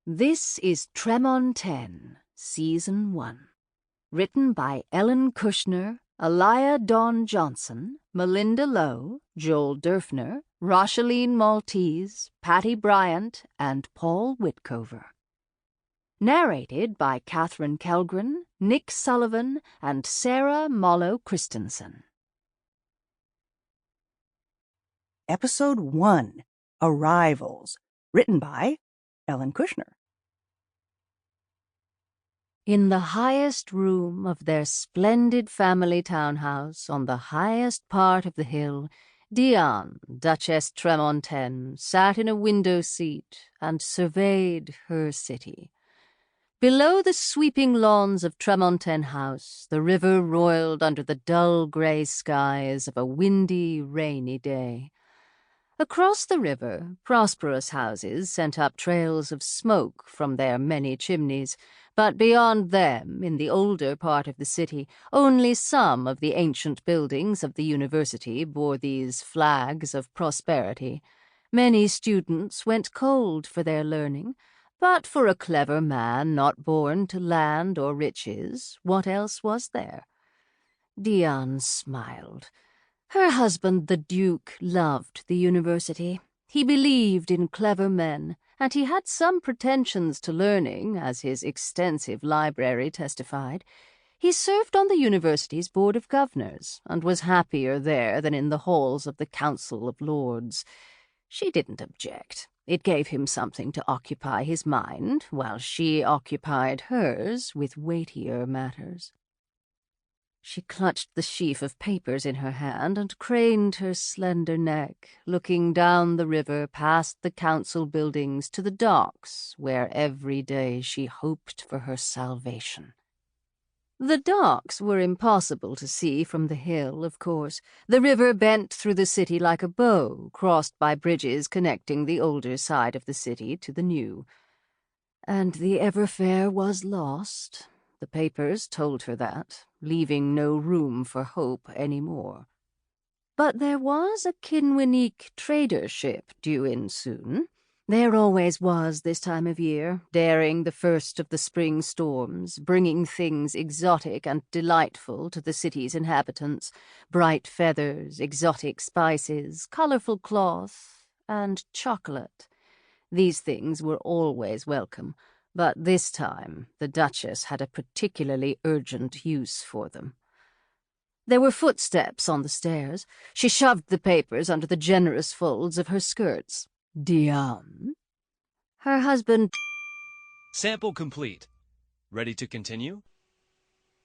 This is Tremontaine, Season 1. Written by Ellen Kushner, Alaya Dawn Johnson, Melinda Lowe, Joel Durfner, Rocheline Maltese, Patty Bryant, and Paul Whitcover. Narrated by Katherine Kellgren, Nick Sullivan, and Sarah Mollo-Christensen. Episode 1, Arrivals, written by Ellen Kushner. In the highest room of their splendid family townhouse on the highest part of the hill, Diane, Duchess Tremontaine, sat in a window seat and surveyed her city. Below the sweeping lawns of Tremontaine House, the river roiled under the dull grey skies of a windy, rainy day. Across the river, prosperous houses sent up trails of smoke from their many chimneys, but beyond them, in the older part of the city, only some of the ancient buildings of the university bore these flags of prosperity. Many students went cold for their learning, but for a clever man not born to land or riches, what else was there? Diane smiled. Her husband, the Duke, loved the university. He believed in clever men, and he had some pretensions to learning, as his extensive library testified. He served on the university's board of governors, and was happier there than in the halls of the Council of Lords. She didn't object. It gave him something to occupy his mind, while she occupied hers with weightier matters. She clutched the sheaf of papers in her hand and craned her slender neck, looking down the river past the council buildings to the docks, where every day she hoped for her salvation. The docks were impossible to see from the hill, of course. The river bent through the city like a bow, crossed by bridges connecting the older side of the city to the new. And the ever-fair was lost. The papers told her that, leaving no room for hope any more. But there was a Kinwinique trader ship due in soon. There always was this time of year, daring the first of the spring storms, bringing things exotic and delightful to the city's inhabitants, bright feathers, exotic spices, colorful cloth, and chocolate. These things were always welcome, but this time the Duchess had a particularly urgent use for them. There were footsteps on the stairs. She shoved the papers under the generous folds of her skirts. Diane? Her husband... Sample complete. Ready to continue?